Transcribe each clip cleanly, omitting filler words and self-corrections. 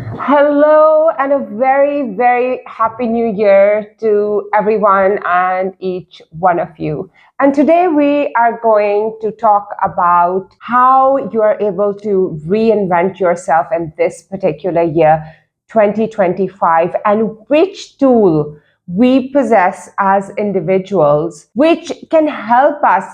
Hello, and a very, very happy new year to everyone and each one of you. And today we are going to talk about how you are able to reinvent yourself in this particular year, 2025, and which tool we possess as individuals, which can help us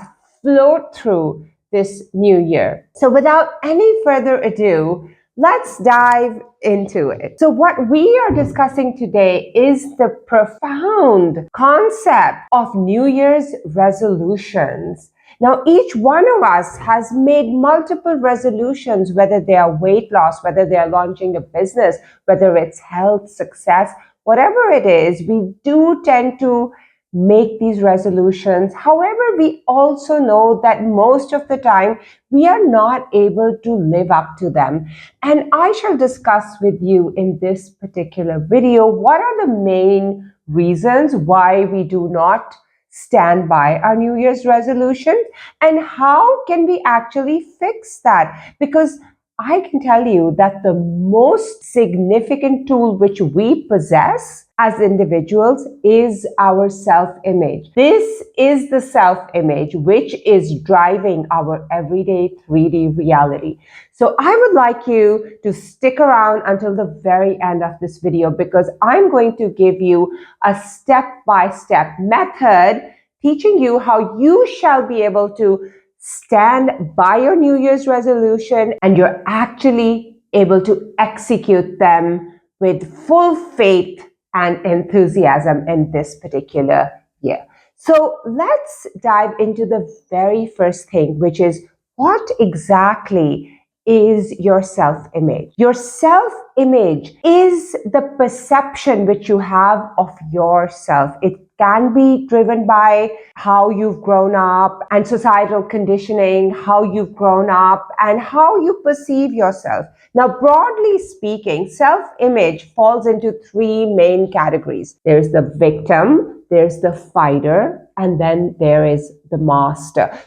float through this new year. So, without any further ado, let's dive into it. So, what we are discussing today is the profound concept of New Year's resolutions. Now, each one of us has made multiple resolutions, whether they are weight loss, whether they are launching a business, whether it's health, success, whatever it is, we do tend to make these resolutions. However, we also know that most of the time we are not able to live up to them. And I shall discuss with you in this particular video what are the main reasons why we do not stand by our New Year's resolution and how can we actually fix that. Because I can tell you that the most significant tool which we possess as individuals is our self-image. This is the self-image which is driving our everyday 3D reality. So I would like you to stick around until the very end of this video because I'm going to give you a step-by-step method teaching you how you shall be able to stand by your New Year's resolution and you're actually able to execute them with full faith and enthusiasm in this particular year. So let's dive into the very first thing, which is what exactly is your self-image? Your self-image is the perception which you have of yourself. It can be driven by how you've grown up and societal conditioning, how you've grown up and how you perceive yourself. Now, broadly speaking, self-image falls into three main categories. There's the victim, there's the fighter, and then there is the master.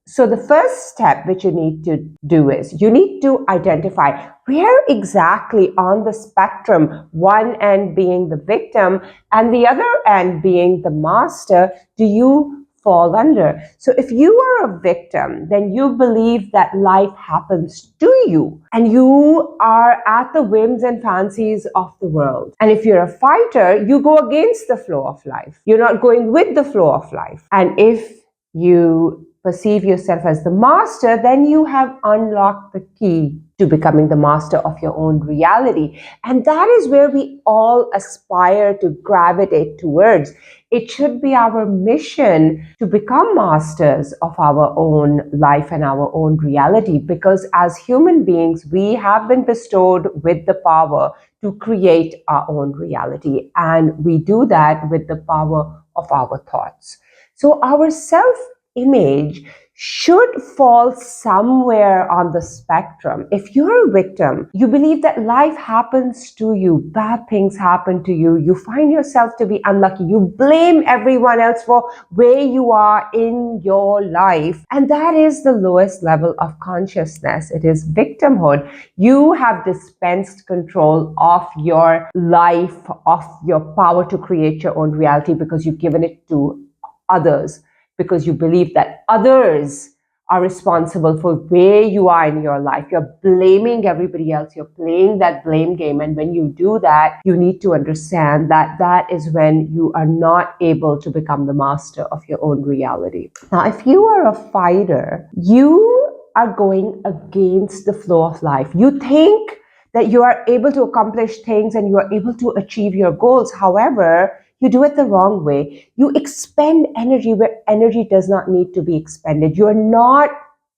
So the first step which you need to do is you need to identify where exactly on the spectrum, one end being the victim and the other end being the master, do you fall under. So if you are a victim, then you believe that life happens to you and you are at the whims and fancies of the world. And if you're a fighter, you go against the flow of life. You're not going with the flow of life. And if you perceive yourself as the master, then you have unlocked the key to becoming the master of your own reality. And that is where we all aspire to gravitate towards. It should be our mission to become masters of our own life and our own reality, because as human beings, we have been bestowed with the power to create our own reality. And we do that with the power of our thoughts. So our self-image should fall somewhere on the spectrum. If you're a victim, you believe that life happens to you, bad things happen to you, you find yourself to be unlucky, you blame everyone else for where you are in your life, and that is the lowest level of consciousness. It is victimhood. You have dispensed control of your life, of your power to create your own reality because you've given it to others, because you believe that others are responsible for where you are in your life. You're blaming everybody else. You're playing that blame game. And when you do that, you need to understand that that is when you are not able to become the master of your own reality. Now, if you are a fighter, you are going against the flow of life. You think that you are able to accomplish things and you are able to achieve your goals. However, you do it the wrong way. You expend energy where energy does not need to be expended. You're not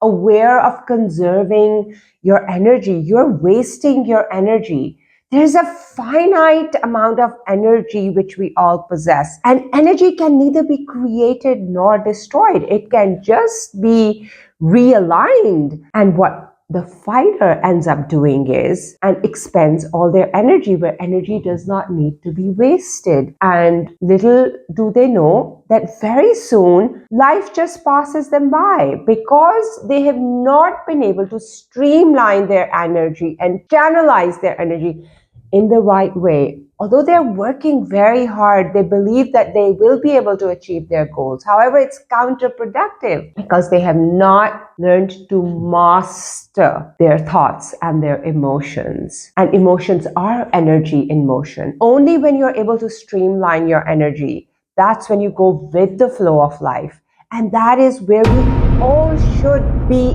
aware of conserving your energy. You're wasting your energy. There's a finite amount of energy which we all possess. And energy can neither be created nor destroyed. It can just be realigned. And what the fighter ends up doing is and expends all their energy where energy does not need to be wasted. And little do they know that very soon life just passes them by because they have not been able to streamline their energy and channelize their energy in the right way. Although they're working very hard, they believe that they will be able to achieve their goals. However, it's counterproductive because they have not learned to master their thoughts and their emotions. And emotions are energy in motion. Only when you're able to streamline your energy, that's when you go with the flow of life. And that is where we all should be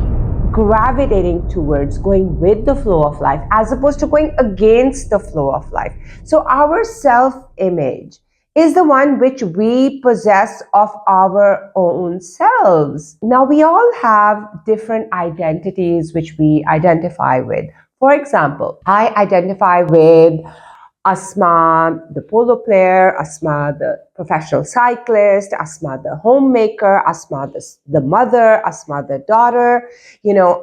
gravitating towards, going with the flow of life as opposed to going against the flow of life. So our self-image is the one which we possess of our own selves. Now, we all have different identities which we identify with. For example, I identify with Asma, the polo player, Asma, the professional cyclist, Asma, the homemaker, Asma, the mother, Asma, the daughter,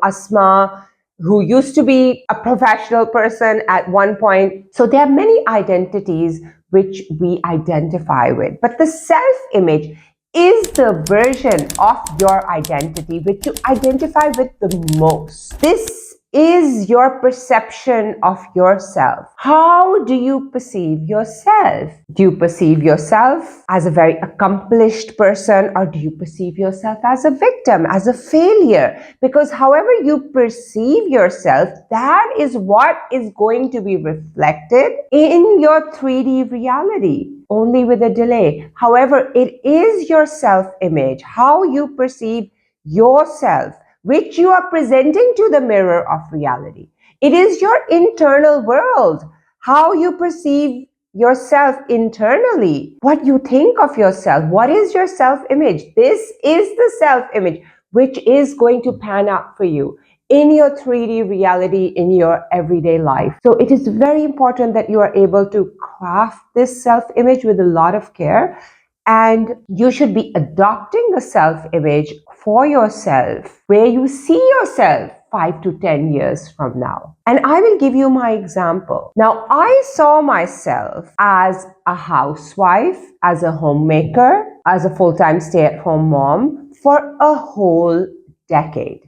Asma, who used to be a professional person at one point. So there are many identities which we identify with. But the self-image is the version of your identity which you identify with the most. This is your perception of yourself. How do you perceive yourself? Do you perceive yourself as a very accomplished person, or do you perceive yourself as a victim, as a failure? Because however you perceive yourself, that is what is going to be reflected in your 3D reality, only with a delay. However, it is your self-image, how you perceive yourself, which you are presenting to the mirror of reality. It is your internal world, how you perceive yourself internally, what you think of yourself. What is your self-image? This is the self-image which is going to pan out for you in your 3D reality, in your everyday life. So it is very important that you are able to craft this self-image with a lot of care. And you should be adopting a self-image for yourself where you see yourself 5 to 10 years from now. And I will give you my example. Now, I saw myself as a housewife, as a homemaker, as a full-time stay-at-home mom for a whole decade.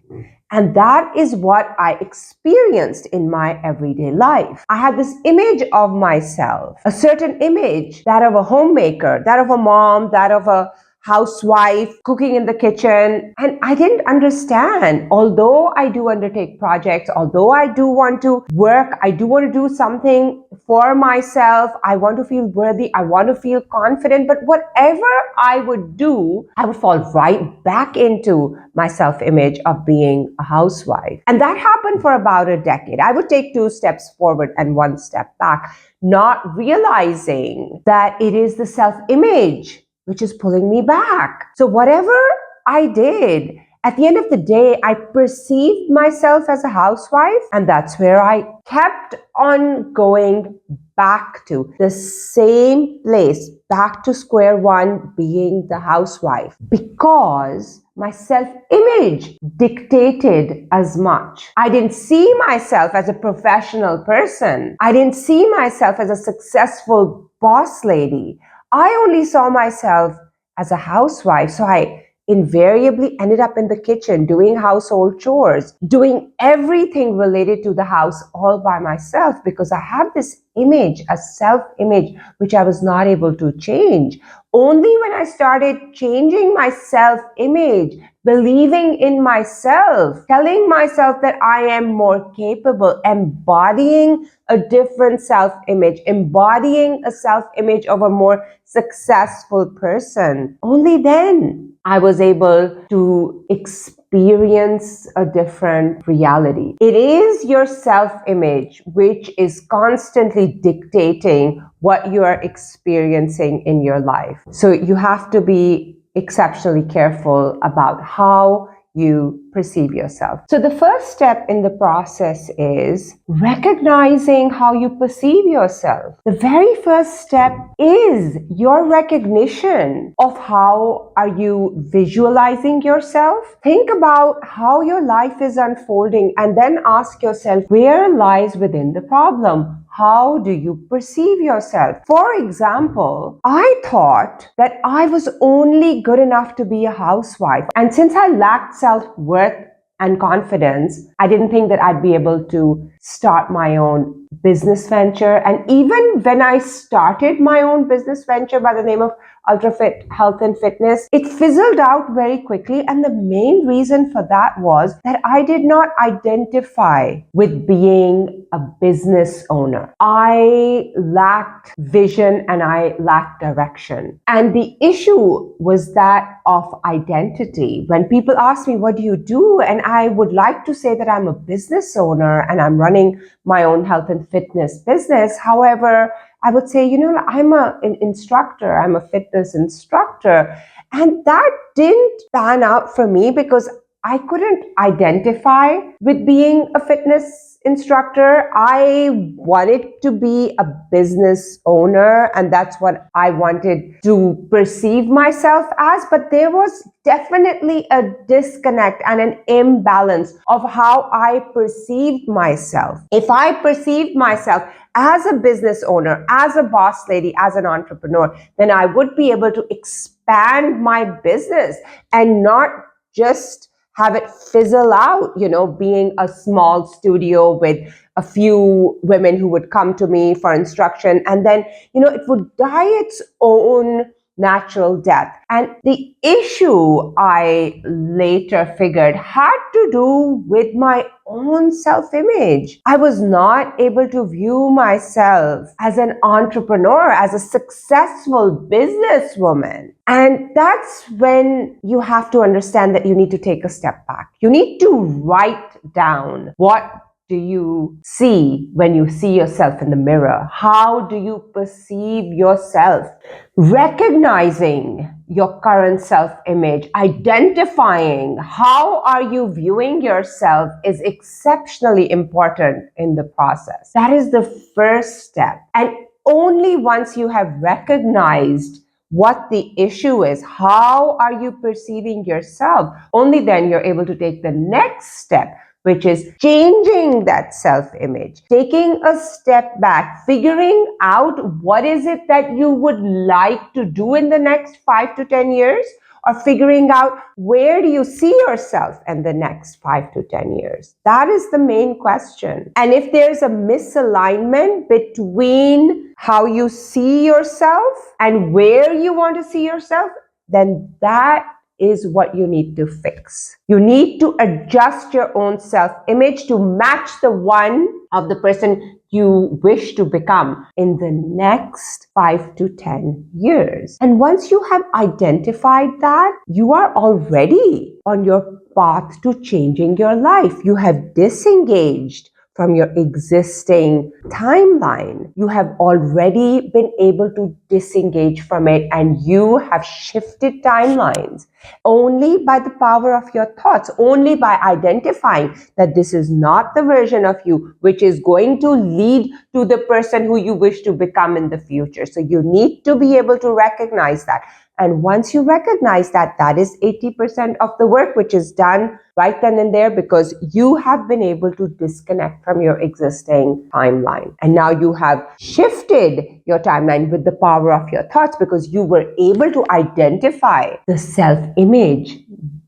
And that is what I experienced in my everyday life. I had this image of myself, a certain image, that of a homemaker, that of a mom, that of a housewife, cooking in the kitchen. And I didn't understand. Although I do undertake projects, although I do want to work, I do want to do something for myself, I want to feel worthy, I want to feel confident, but whatever I would do, I would fall right back into my self-image of being a housewife. And that happened for about a decade. I would take 2 steps forward and 1 step back, not realizing that it is the self-image which is pulling me back. So whatever I did, at the end of the day, I perceived myself as a housewife, and that's where I kept on going back to the same place, back to square one, being the housewife, because my self-image dictated as much. I didn't see myself as a professional person. I didn't see myself as a successful boss lady. I only saw myself as a housewife. So I invariably ended up in the kitchen doing household chores, doing everything related to the house all by myself, because I had this image, a self-image, which I was not able to change. Only when I started changing my self-image, believing in myself, telling myself that I am more capable, embodying a different self-image, embodying a self-image of a more successful person, only then I was able to experience a different reality. It is your self-image which is constantly dictating what you are experiencing in your life. So you have to be exceptionally careful about how you perceive yourself. So the first step in the process is recognizing how you perceive yourself. The very first step is your recognition of how are you visualizing yourself. Think about how your life is unfolding and then ask yourself, where lies within the problem? How do you perceive yourself? For example, I thought that I was only good enough to be a housewife. And since I lacked self-worth and confidence, I didn't think that I'd be able to start my own business venture. And even when I started my own business venture by the name of UltraFit Health and Fitness, it fizzled out very quickly. And the main reason for that was that I did not identify with being a business owner. I lacked vision and I lacked direction. And the issue was that of identity. When people ask me, what do you do? And I would like to say that I'm a business owner and I'm running my own health and fitness business. However, I would say, I'm an instructor, I'm a fitness instructor. And that didn't pan out for me because I couldn't identify with being a fitness instructor. I wanted to be a business owner, and that's what I wanted to perceive myself as. But there was definitely a disconnect and an imbalance of how I perceived myself. If I perceived myself as a business owner, as a boss lady, as an entrepreneur, then I would be able to expand my business and not just have it fizzle out, being a small studio with a few women who would come to me for instruction. And then, it would die its own natural death. And the issue I later figured had to do with my own self-image. I was not able to view myself as an entrepreneur, as a successful businesswoman. And that's when you have to understand that you need to take a step back. You need to write down, what do you see when you see yourself in the mirror? How do you perceive yourself? Recognizing your current self-image, identifying how are you viewing yourself is exceptionally important in the process. That is the first step. And only once you have recognized what the issue is, how are you perceiving yourself, only then you're able to take the next step, which is changing that self-image, taking a step back, figuring out what is it that you would like to do in the next 5 to 10 years, or figuring out where do you see yourself in the next 5 to 10 years. That is the main question. And if there's a misalignment between how you see yourself and where you want to see yourself, then that is what you need to fix. You need to adjust your own self-image to match the one of the person you wish to become in the next 5 to 10 years. And once you have identified that, you are already on your path to changing your life. You have disengaged from your existing timeline. You have already been able to disengage from it, and you have shifted timelines only by the power of your thoughts, only by identifying that this is not the version of you which is going to lead to the person who you wish to become in the future. So you need to be able to recognize that. And once you recognize that, that is 80% of the work, which is done right then and there, because you have been able to disconnect from your existing timeline. And now you have shifted your timeline with the power of your thoughts, because you were able to identify the self-image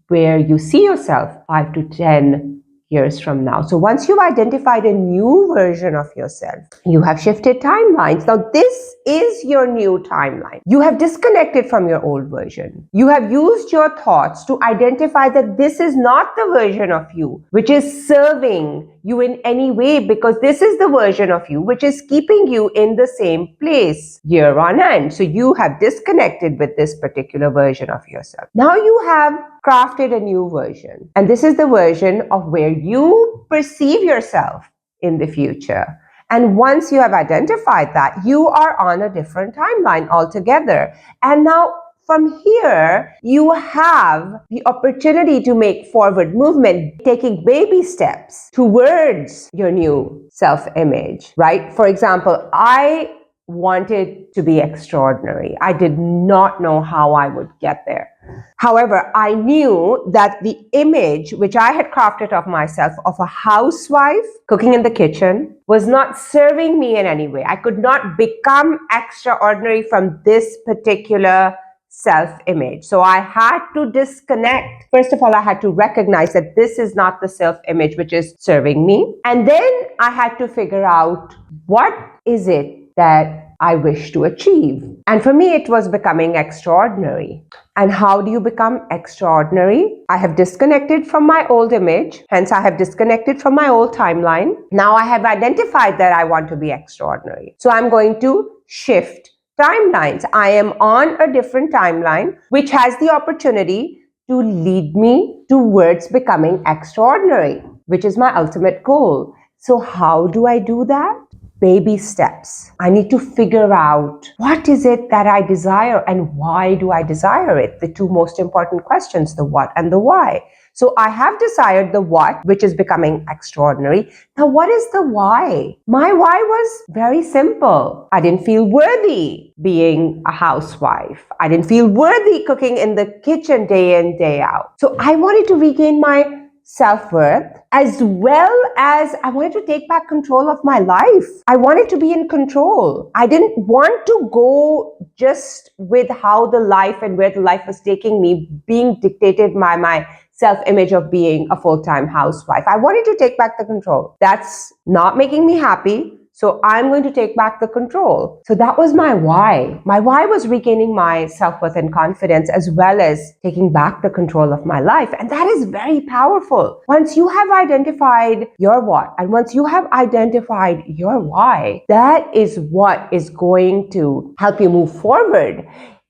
where you see yourself 5 to 10 years from now. So once you've identified a new version of yourself, you have shifted timelines. Now this is your new timeline. You have disconnected from your old version. You have used your thoughts to identify that this is not the version of you which is serving you in any way, because this is the version of you which is keeping you in the same place year on end. So you have disconnected with this particular version of yourself. Now you have crafted a new version, and this is the version of where you perceive yourself in the future. And once you have identified that, you are on a different timeline altogether. And now from here, you have the opportunity to make forward movement, taking baby steps towards your new self-image, right? For example, I wanted to be extraordinary. I did not know how I would get there. However, I knew that the image which I had crafted of myself of a housewife cooking in the kitchen was not serving me in any way. I could not become extraordinary from this particular self-image. So I had to disconnect. First of all, I had to recognize that this is not the self-image which is serving me. And then I had to figure out, what is it that I wish to achieve? And for me, it was becoming extraordinary. And how do you become extraordinary? I have disconnected from my old image. Hence, I have disconnected from my old timeline. Now I have identified that I want to be extraordinary. So I'm going to shift timelines. I am on a different timeline, which has the opportunity to lead me towards becoming extraordinary, which is my ultimate goal. So how do I do that? Baby steps. I need to figure out, what is it that I desire and why do I desire it? The two most important questions, the what and the why. So I have desired the what, which is becoming extraordinary. Now, what is the why? My why was very simple. I didn't feel worthy being a housewife. I didn't feel worthy cooking in the kitchen day in, day out. So I wanted to regain my self-worth, as well as I wanted to take back control of my life. I wanted to be in control. I didn't want to go just with how the life and where the life was taking me, being dictated by my self-image of being a full-time housewife. I wanted to take back the control. That's not making me happy. So I'm going to take back the control. So that was my why. My why was regaining my self-worth and confidence, as well as taking back the control of my life. And that is very powerful. Once you have identified your what, and once you have identified your why, that is what is going to help you move forward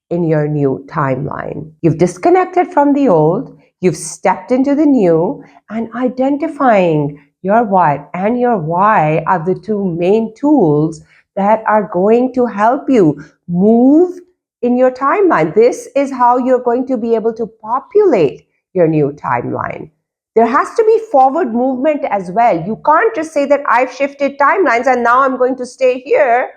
in your new timeline. You've disconnected from the old, you've stepped into the new, and identifying your what and your why are the two main tools that are going to help you move in your timeline. This is how you're going to be able to populate your new timeline. There has to be forward movement as well. You can't just say that I've shifted timelines and now I'm going to stay here,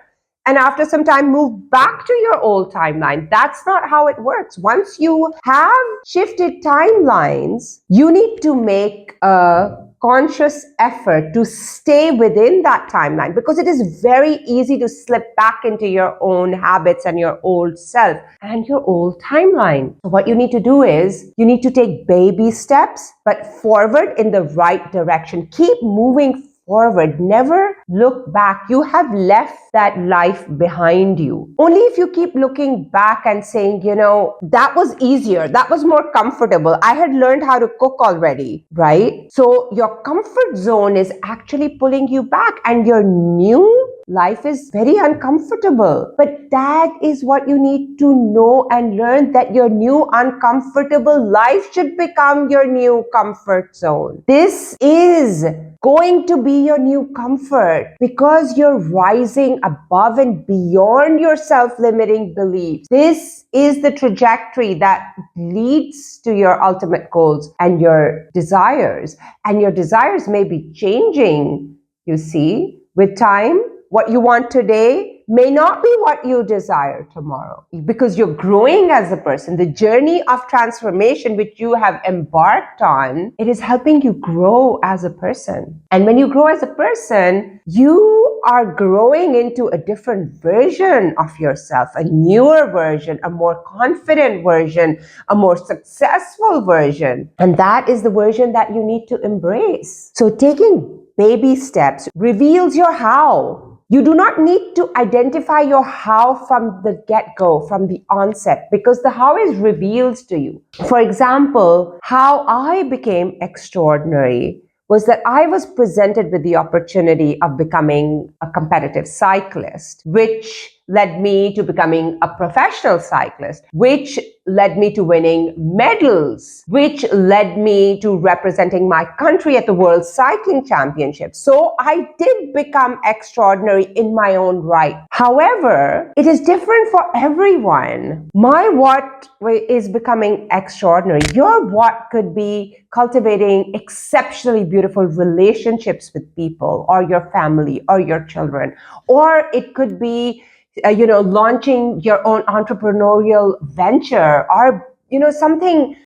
and after some time move back to your old timeline. That's not how it works. Once you have shifted timelines, you need to make a conscious effort to stay within that timeline, because it is very easy to slip back into your own habits and your old self and your old timeline. So what you need to do is you need to take baby steps, but forward in the right direction. Keep moving forward. Never look back. You have left that life behind you. Only if you keep looking back and saying, that was easier, that was more comfortable, I had learned how to cook already, right? So your comfort zone is actually pulling you back, and your new life is very uncomfortable. But that is what you need to know and learn, that your new uncomfortable life should become your new comfort zone. This is going to be your new comfort, because you're rising above and beyond your self-limiting beliefs. This is the trajectory that leads to your ultimate goals and your desires. And your desires may be changing, you see, with time. What you want today may not be what you desire tomorrow, because you're growing as a person. The journey of transformation which you have embarked on, it is helping you grow as a person. And when you grow as a person, you are growing into a different version of yourself, a newer version, a more confident version, a more successful version. And that is the version that you need to embrace. So taking baby steps reveals your how. You do not need to identify your how from the get-go, from the onset, because the how is revealed to you. For example, how I became extraordinary was that I was presented with the opportunity of becoming a competitive cyclist, which led me to becoming a professional cyclist, which led me to winning medals, which led me to representing my country at the World Cycling Championship. So I did become extraordinary in my own right. However, it is different for everyone. My what is becoming extraordinary. Your what could be cultivating exceptionally beautiful relationships with people or your family or your children, or it could be launching your own entrepreneurial venture, or something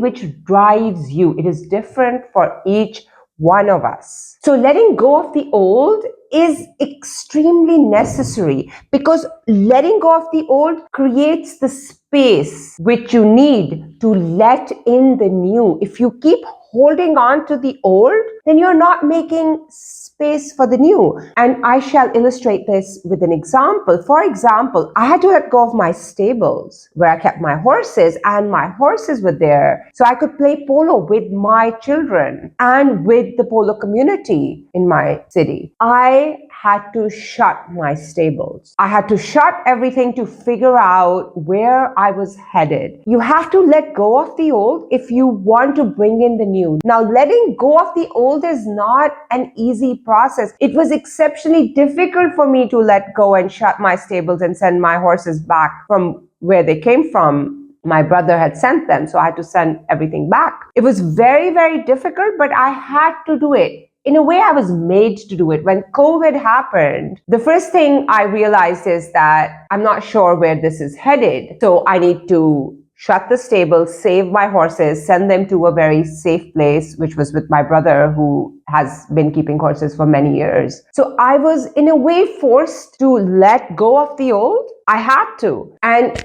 which drives you. It is different for each one of us. So letting go of the old is extremely necessary, because letting go of the old creates the space which you need to let in the new. If you keep holding on to the old, then you're not making space for the new. And I shall illustrate this with an example. For example, I had to let go of my stables where I kept my horses, and my horses were there so I could play polo with my children and with the polo community in my city. I had to shut my stables. I had to shut everything to figure out where I was headed. You have to let go of the old if you want to bring in the new. Now, letting go of the old is not an easy process. It was exceptionally difficult for me to let go and shut my stables and send my horses back from where they came from. My brother had sent them, so I had to send everything back. It was very, very difficult, but I had to do it. In a way, I was made to do it. When COVID happened, the first thing I realized is that I'm not sure where this is headed. So I need to shut the stable, save my horses, send them to a very safe place, which was with my brother, who has been keeping horses for many years. So I was, in a way, forced to let go of the old. I had to. And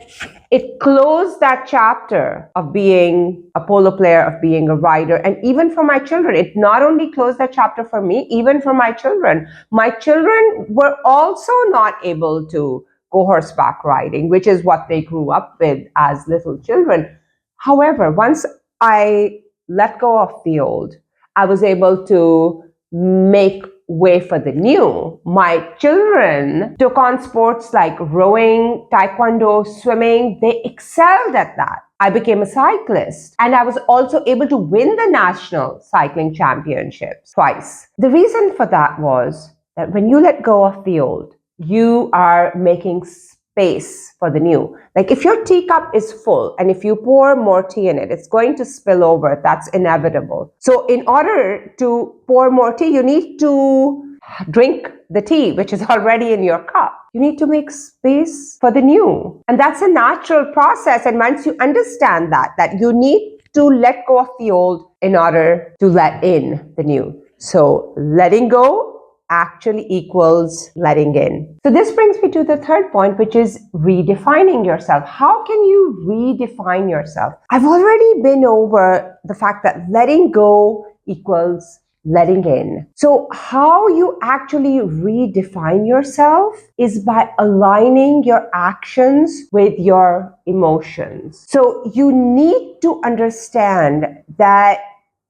it closed that chapter of being a polo player, of being a rider, and even for my children. It not only closed that chapter for me, even for my children. My children were also not able to go horseback riding, which is what they grew up with as little children. However, once I let go of the old, I was able to make way for the new. My children took on sports like rowing, taekwondo, swimming. They excelled at that. I became a cyclist, and I was also able to win the national cycling championships twice. The reason for that was that when you let go of the old, you are making space for the new. Like if your teacup is full and if you pour more tea in it, it's going to spill over. That's inevitable. So in order to pour more tea, you need to drink the tea, which is already in your cup. You need to make space for the new. And that's a natural process. And once you understand that you need to let go of the old in order to let in the new. So letting go actually equals letting in. So this brings me to the third point, which is redefining yourself. How can you redefine yourself? I've already been over the fact that letting go equals letting in. So how you actually redefine yourself is by aligning your actions with your emotions. So you need to understand that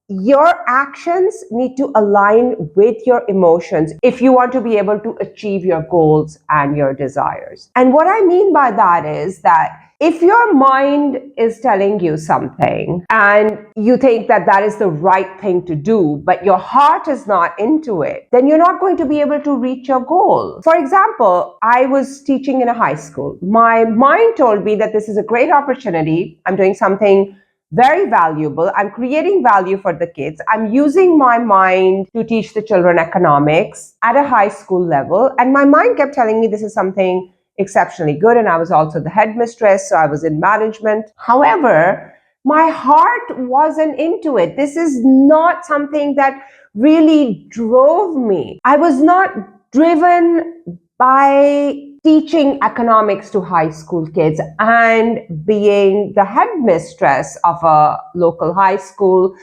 your actions need to align with your emotions if you want to be able to achieve your goals and your desires. And what I mean by that is that if your mind is telling you something and you think that that is the right thing to do, but your heart is not into it, then you're not going to be able to reach your goal. For example, I was teaching in a high school. My mind told me that this is a great opportunity. I'm doing something very valuable. I'm creating value for the kids. I'm using my mind to teach the children economics at a high school level. And my mind kept telling me this is something exceptionally good. And I was also the headmistress, so I was in management. However, my heart wasn't into it. This is not something that really drove me. I was not driven by teaching economics to high school kids and being the headmistress of a local high school,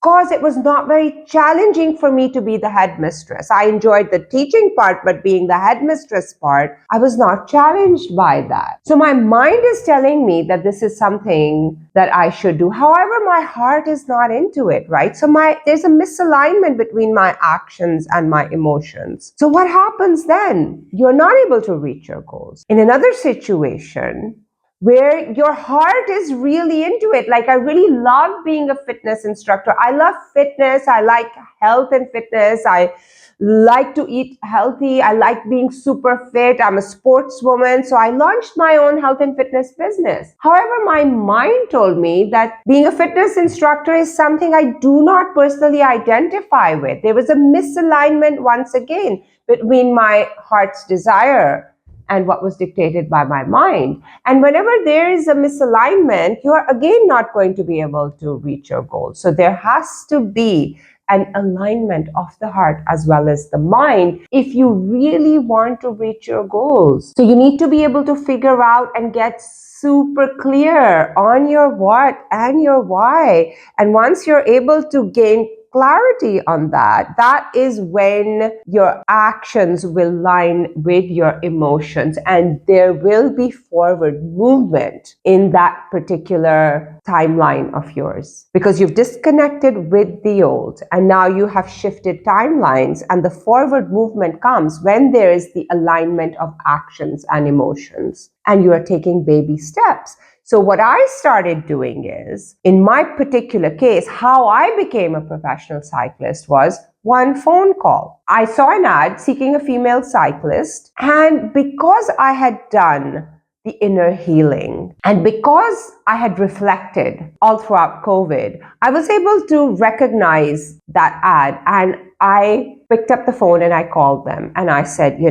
because it was not very challenging for me to be the headmistress. I enjoyed the teaching part, but being the headmistress part, I was not challenged by that. So my mind is telling me that this is something that I should do. However, my heart is not into it, right? So there's a misalignment between my actions and my emotions. So what happens then? You're not able to reach your goals. In another situation, where your heart is really into it. Like, I really love being a fitness instructor. I love fitness. I like health and fitness. I like to eat healthy. I like being super fit. I'm a sportswoman. So I launched my own health and fitness business. However, my mind told me that being a fitness instructor is something I do not personally identify with. There was a misalignment once again between my heart's desire and what was dictated by my mind. And whenever there is a misalignment, you are again not going to be able to reach your goals. So there has to be an alignment of the heart as well as the mind if you really want to reach your goals. So you need to be able to figure out and get super clear on your what and your why. And once you're able to gain clarity on that, that is when your actions will line with your emotions, and there will be forward movement in that particular timeline of yours, because you've disconnected with the old and now you have shifted timelines, and the forward movement comes when there is the alignment of actions and emotions and you are taking baby steps. So what I started doing is, in my particular case, how I became a professional cyclist was one phone call. I saw an ad seeking a female cyclist, and because I had done the inner healing and because I had reflected all throughout COVID, I was able to recognize that ad, and I picked up the phone and I called them and I said,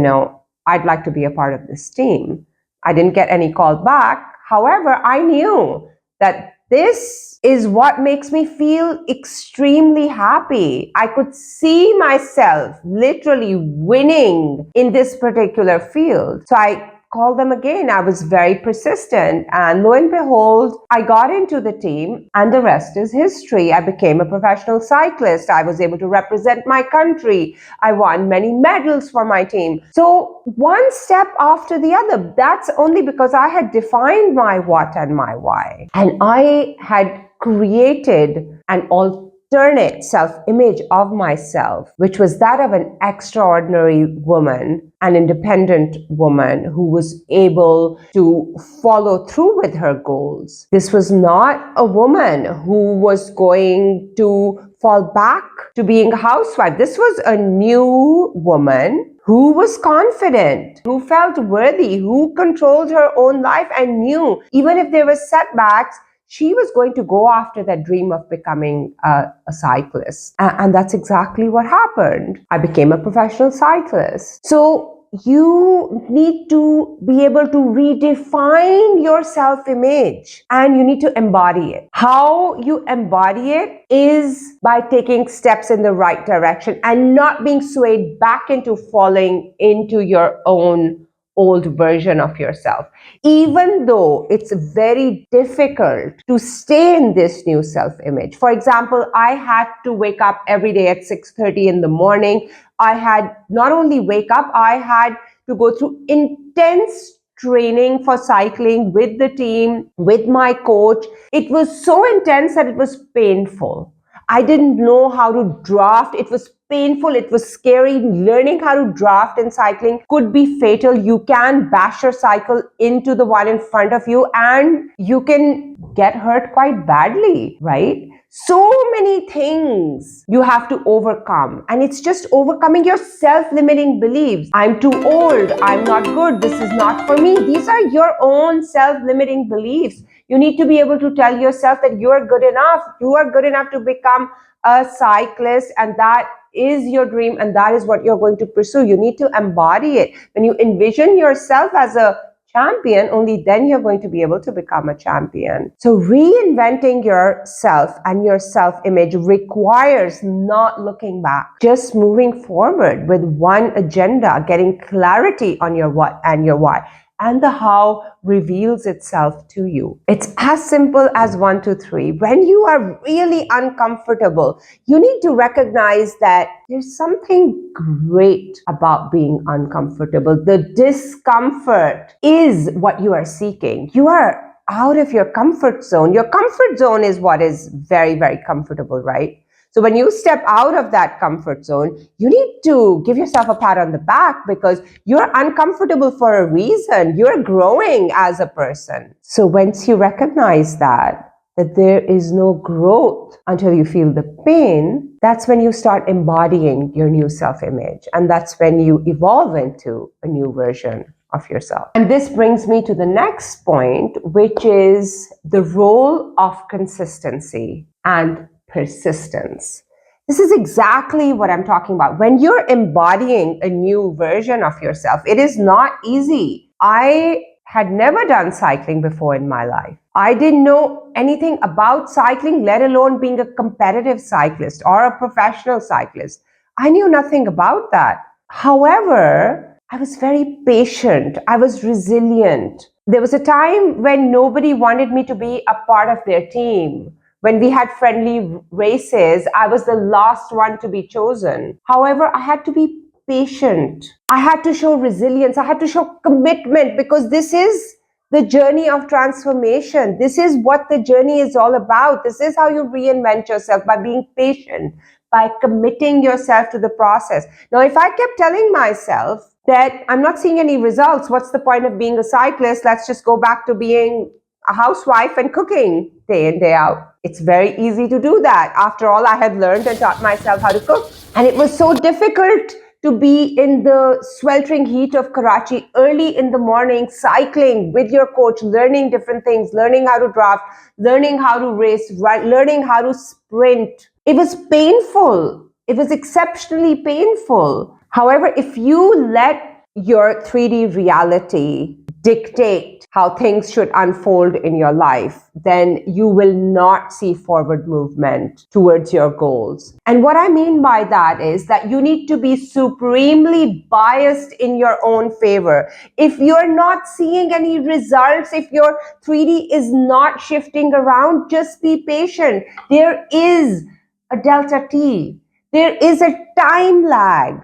I'd like to be a part of this team. I didn't get any call back. However, I knew that this is what makes me feel extremely happy. I could see myself literally winning in this particular field. So I called them again. I was very persistent, and lo and behold, I got into the team, and the rest is history. I became a professional cyclist. I was able to represent my country. I won many medals for my team. So one step after the other. That's only because I had defined my what and my why, and I had created an alternate self-image of myself, which was that of an extraordinary woman, an independent woman who was able to follow through with her goals. This was not a woman who was going to fall back to being a housewife. This was a new woman who was confident, who felt worthy, who controlled her own life and knew even if there were setbacks, she was going to go after that dream of becoming a cyclist. And that's exactly what happened. I became a professional cyclist. So you need to be able to redefine your self-image, and you need to embody it. How you embody it is by taking steps in the right direction and not being swayed back into falling into your own old version of yourself. Even though it's very difficult to stay in this new self-image. For example, I had to wake up every day at 6:30 in the morning. I had not only wake up, I had to go through intense training for cycling with the team, with my coach. It was so intense that it was painful. I didn't know how to draft. It was painful. It was scary. Learning how to draft in cycling could be fatal. You can bash your cycle into the one in front of you and you can get hurt quite badly, right? So many things you have to overcome, and it's just overcoming your self-limiting beliefs. I'm too old. I'm not good. This is not for me. These are your own self-limiting beliefs. You need to be able to tell yourself that you are good enough. You are good enough to become a cyclist, and that is your dream, and that is what you're going to pursue. You need to embody it. When you envision yourself as a champion, only then you're going to be able to become a champion. So reinventing yourself and your self-image requires not looking back, just moving forward with one agenda, getting clarity on your what and your why. and the how reveals itself to you. It's as simple as 1, 2, 3. When you are really uncomfortable, you need to recognize that there's something great about being uncomfortable. The discomfort is what you are seeking. You are out of your comfort zone. Your comfort zone is what is very, very comfortable, right? So when you step out of that comfort zone, you need to give yourself a pat on the back because you're uncomfortable for a reason. You're growing as a person. So once you recognize that there is no growth until you feel the pain, that's when you start embodying your new self-image. And that's when you evolve into a new version of yourself. And this brings me to the next point, which is the role of consistency and persistence. This is exactly what I'm talking about. When you're embodying a new version of yourself, it is not easy. I had never done cycling before in my life. I didn't know anything about cycling, let alone being a competitive cyclist or a professional cyclist. I knew nothing about that. However, I was very patient. I was resilient. There was a time when nobody wanted me to be a part of their team. When we had friendly races, I was the last one to be chosen. However, I had to be patient. I had to show resilience. I had to show commitment because this is the journey of transformation. This is what the journey is all about. This is how you reinvent yourself, by being patient, by committing yourself to the process. Now, if I kept telling myself that I'm not seeing any results, what's the point of being a cyclist? Let's just go back to being a housewife and cooking day in, day out. It's very easy to do that. After all, I had learned and taught myself how to cook. And it was so difficult to be in the sweltering heat of Karachi early in the morning, cycling with your coach, learning different things, learning how to draft, learning how to race, learning how to sprint. It was painful. It was exceptionally painful. However, if you let your 3D reality dictate how things should unfold in your life, then you will not see forward movement towards your goals. And what I mean by that is that you need to be supremely biased in your own favor. If you're not seeing any results, if your 3D is not shifting around, just be patient. There is a delta T. There is a time lag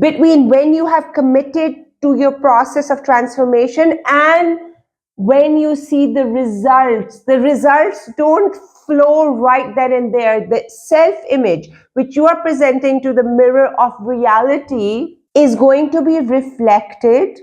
between when you have committed to your process of transformation and when you see the results. The results don't flow right then and there. The self-image which you are presenting to the mirror of reality is going to be reflected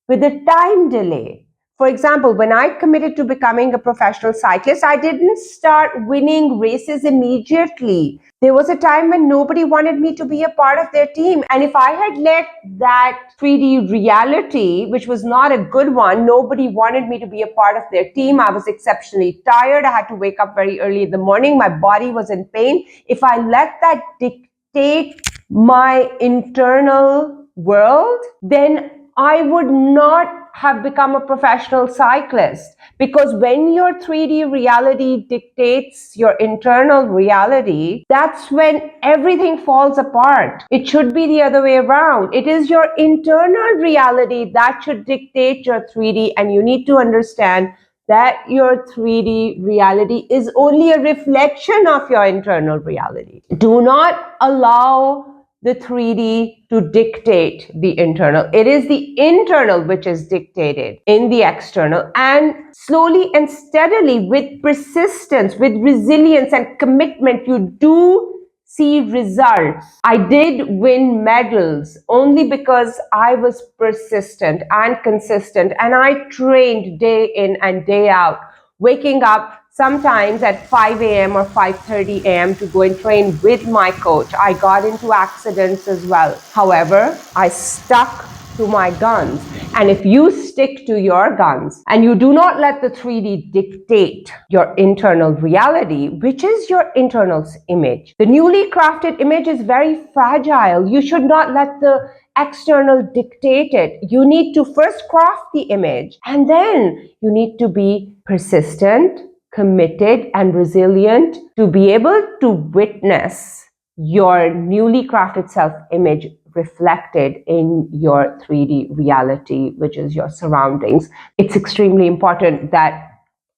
with a time delay. For example, when I committed to becoming a professional cyclist, I didn't start winning races immediately. There was a time when nobody wanted me to be a part of their team. And if I had let that 3D reality, which was not a good one, nobody wanted me to be a part of their team. I was exceptionally tired. I had to wake up very early in the morning. My body was in pain. If I let that dictate my internal world, then I would not have become a professional cyclist, because when your 3D reality dictates your internal reality, that's when everything falls apart. It should be the other way around. It is your internal reality that should dictate your 3D, and you need to understand that your 3D reality is only a reflection of your internal reality. Do not allow the 3D to dictate the internal. It is the internal which is dictated in the external, and slowly and steadily, with persistence, with resilience and commitment, you do see results. I did win medals only because I was persistent and consistent, and I trained day in and day out, waking up sometimes at 5 a.m. or 5:30 a.m. to go and train with my coach. I got into accidents as well. However, I stuck to my guns. And if you stick to your guns and you do not let the 3D dictate your internal reality, which is your internal image, the newly crafted image is very fragile. You should not let the external dictate it. You need to first craft the image, and then you need to be persistent, committed, and resilient to be able to witness your newly crafted self-image reflected in your 3D reality, which is your surroundings. It's extremely important that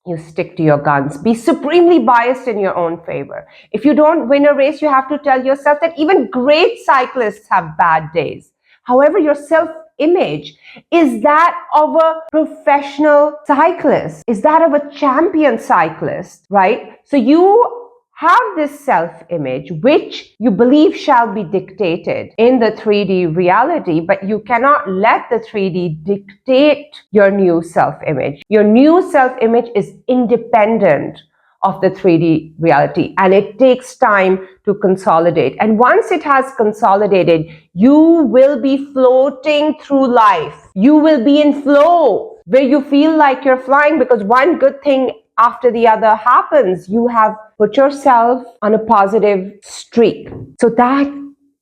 you stick to your guns. Be supremely biased in your own favor. If you don't win a race, you have to tell yourself that even great cyclists have bad days. However, your self-image is that of a professional cyclist, is that of a champion cyclist, right? So you have this self-image which you believe shall be dictated in the 3D reality, but you cannot let the 3D dictate your new self-image. Your new self-image is independent of the 3D reality, and it takes time to consolidate. And once it has consolidated, you will be floating through life. You will be in flow where you feel like you're flying, because one good thing after the other happens. You have put yourself on a positive streak. So that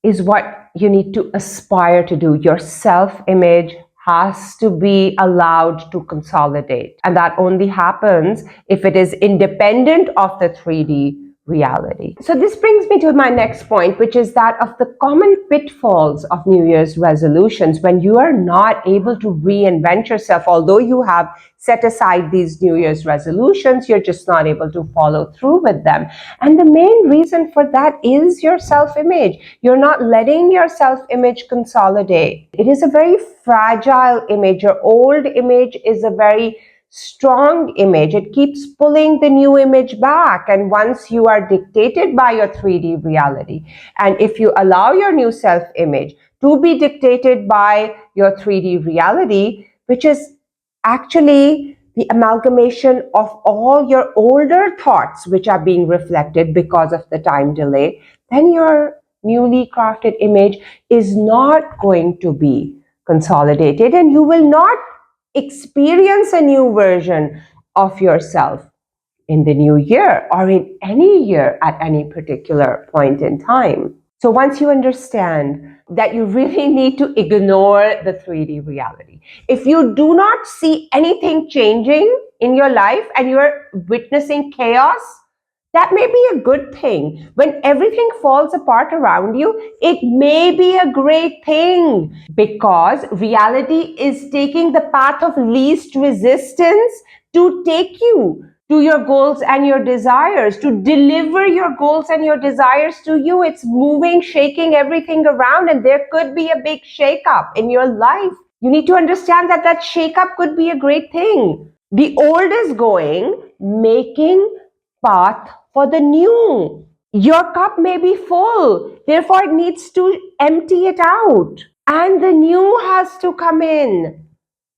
is what you need to aspire to do. Your self-image has to be allowed to consolidate. And that only happens if it is independent of the 3D reality. So this brings me to my next point, which is that of the common pitfalls of New Year's resolutions when you are not able to reinvent yourself. Although you have set aside these New Year's resolutions, you're just not able to follow through with them. And the main reason for that is your self-image. You're not letting your self-image consolidate. It is a very fragile image. Your old image is a very strong image. It keeps pulling the new image back. And once you are dictated by your 3D reality, and if you allow your new self-image to be dictated by your 3D reality, which is actually the amalgamation of all your older thoughts which are being reflected because of the time delay, then your newly crafted image is not going to be consolidated, and you will not experience a new version of yourself in the new year or in any year at any particular point in time. So once you understand that you really need to ignore the 3D reality, if you do not see anything changing in your life and you're witnessing chaos, that may be a good thing. When everything falls apart around you, it may be a great thing, because reality is taking the path of least resistance to take you to your goals and your desires, to deliver your goals and your desires to you. It's moving, shaking everything around, and there could be a big shakeup in your life. You need to understand that that shakeup could be a great thing. The old is going, making path for the new. Your cup may be full, therefore it needs to empty it out, and the new has to come in.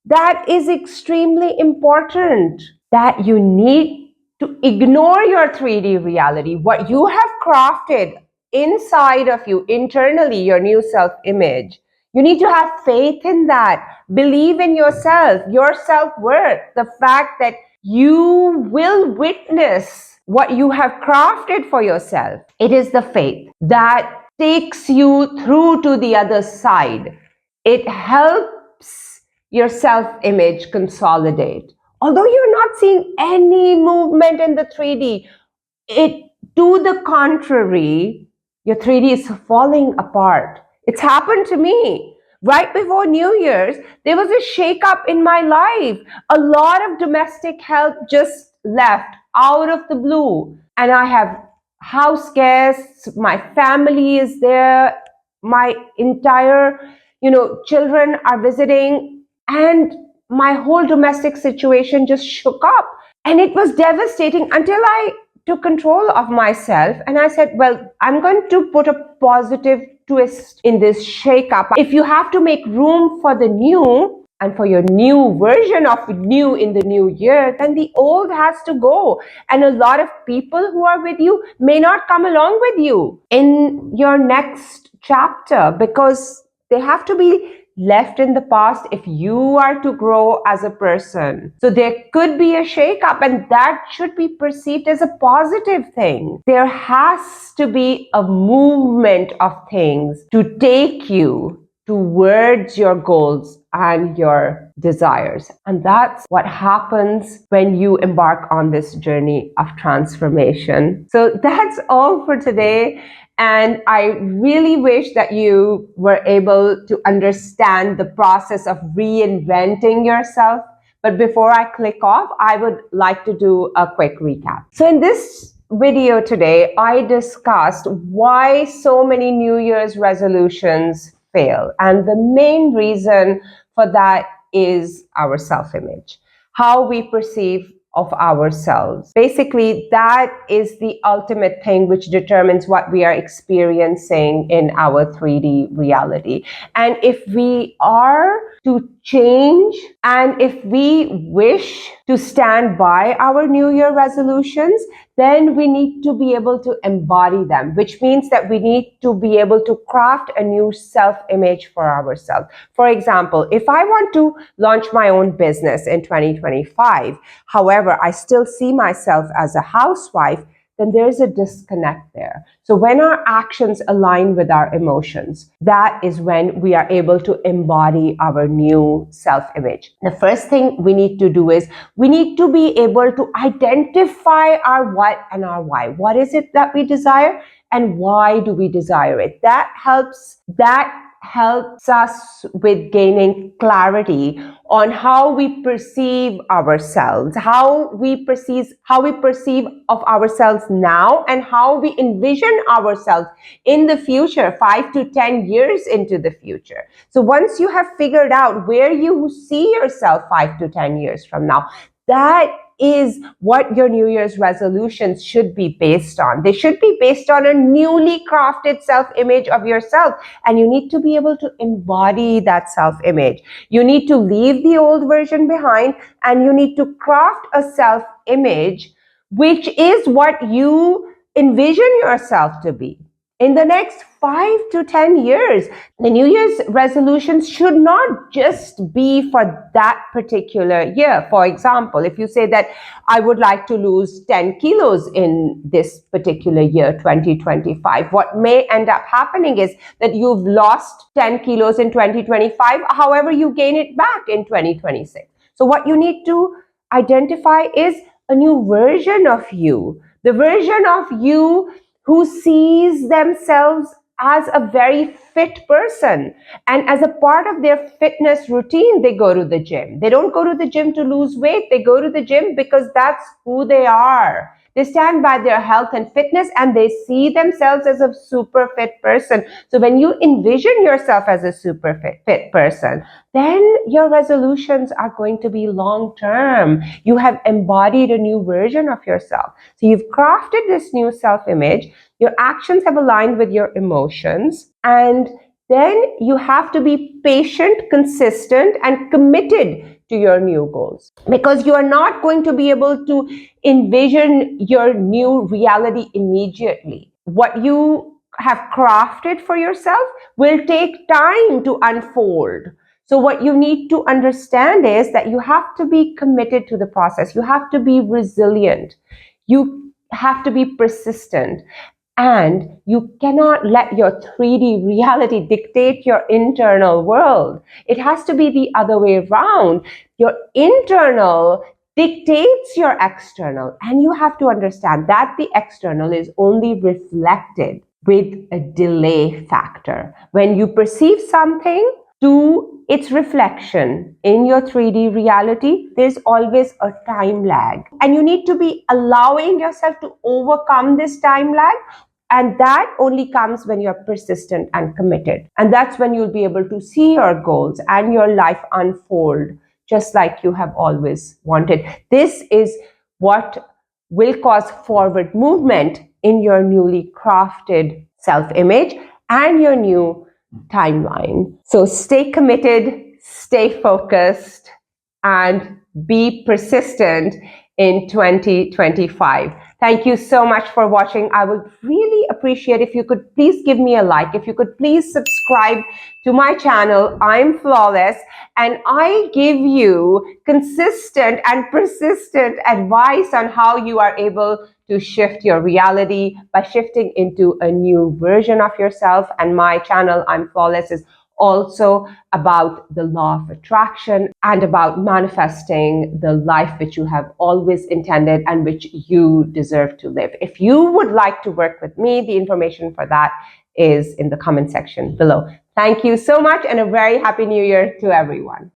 That is extremely important, that you need to ignore your 3D reality, what you have crafted inside of you, internally, your new self-image. You need to have faith in that. Believe in yourself, your self-worth, the fact that you will witness what you have crafted for yourself. It is the faith that takes you through to the other side. It helps your self-image consolidate. Although you're not seeing any movement in the 3D, to the contrary, your 3D is falling apart. It's happened to me. Right before New Year's, there was a shakeup in my life. A lot of domestic help just left out of the blue. And I have house guests, my family is there, my entire, children are visiting, and my whole domestic situation just shook up. And it was devastating until I took control of myself and I said, well, I'm going to put a positive twist in this shakeup. If you have to make room for the new and for your new version of new in the new year, then the old has to go. And a lot of people who are with you may not come along with you in your next chapter, because they have to be left in the past if you are to grow as a person. So there could be a shakeup, and that should be perceived as a positive thing. There has to be a movement of things to take you towards your goals and your desires. And that's what happens when you embark on this journey of transformation. So that's all for today. And I really wish that you were able to understand the process of reinventing yourself. But before I click off, I would like to do a quick recap. So in this video today, I discussed why so many New Year's resolutions fail. And the main reason for that is our self-image, how we perceive of ourselves. Basically, that is the ultimate thing which determines what we are experiencing in our 3D reality. And if we are to change, and if we wish to stand by our New Year resolutions, then we need to be able to embody them, which means that we need to be able to craft a new self-image for ourselves. For example, if I want to launch my own business in 2025, however, I still see myself as a housewife, then there's a disconnect there. So when our actions align with our emotions, that is when we are able to embody our new self-image. The first thing we need to do is we need to be able to identify our what and our why. What is it that we desire and why do we desire it? That helps us with gaining clarity on how we perceive ourselves, how we perceive of ourselves now, and how we envision ourselves in the future, 5 to 10 years into the future. So once you have figured out where you see yourself 5 to 10 years from now, that is what your New Year's resolutions should be based on. They should be based on a newly crafted self-image of yourself, and you need to be able to embody that self-image. You need to leave the old version behind, and you need to craft a self-image which is what you envision yourself to be. In the next 5 to 10 years, the New Year's resolutions should not just be for that particular year. For example, if you say that I would like to lose 10 kilos in this particular year, 2025, what may end up happening is that you've lost 10 kilos in 2025, however, you gain it back in 2026. So what you need to identify is a new version of you, the version of you who sees themselves as a very fit person. And as a part of their fitness routine, they go to the gym. They don't go to the gym to lose weight. They go to the gym because that's who they are. They stand by their health and fitness, and they see themselves as a super fit person. So when you envision yourself as a super fit person, then your resolutions are going to be long term. You have embodied a new version of yourself. So you've crafted this new self-image. Your actions have aligned with your emotions, and then you have to be patient, consistent, and committed to your new goals, because you are not going to be able to envision your new reality immediately. What you have crafted for yourself will take time to unfold. So what you need to understand is that you have to be committed to the process. You have to be resilient. You have to be persistent. And you cannot let your 3D reality dictate your internal world. It has to be the other way around. Your internal dictates your external. And you have to understand that the external is only reflected with a delay factor. When you perceive something to its reflection in your 3D reality, there's always a time lag. And you need to be allowing yourself to overcome this time lag. And that only comes when you're persistent and committed. And that's when you'll be able to see your goals and your life unfold just like you have always wanted. This is what will cause forward movement in your newly crafted self-image and your new timeline. So stay committed, stay focused, and be persistent in 2025. Thank you so much for watching. I would really appreciate if you could please give me a like, if you could please subscribe to my channel. I'm Flawless, and I give you consistent and persistent advice on how you are able to shift your reality by shifting into a new version of yourself. And my channel, I'm Flawless, is also about the law of attraction and about manifesting the life which you have always intended and which you deserve to live. If you would like to work with me, the information for that is in the comment section below. Thank you so much and a very happy new year to everyone.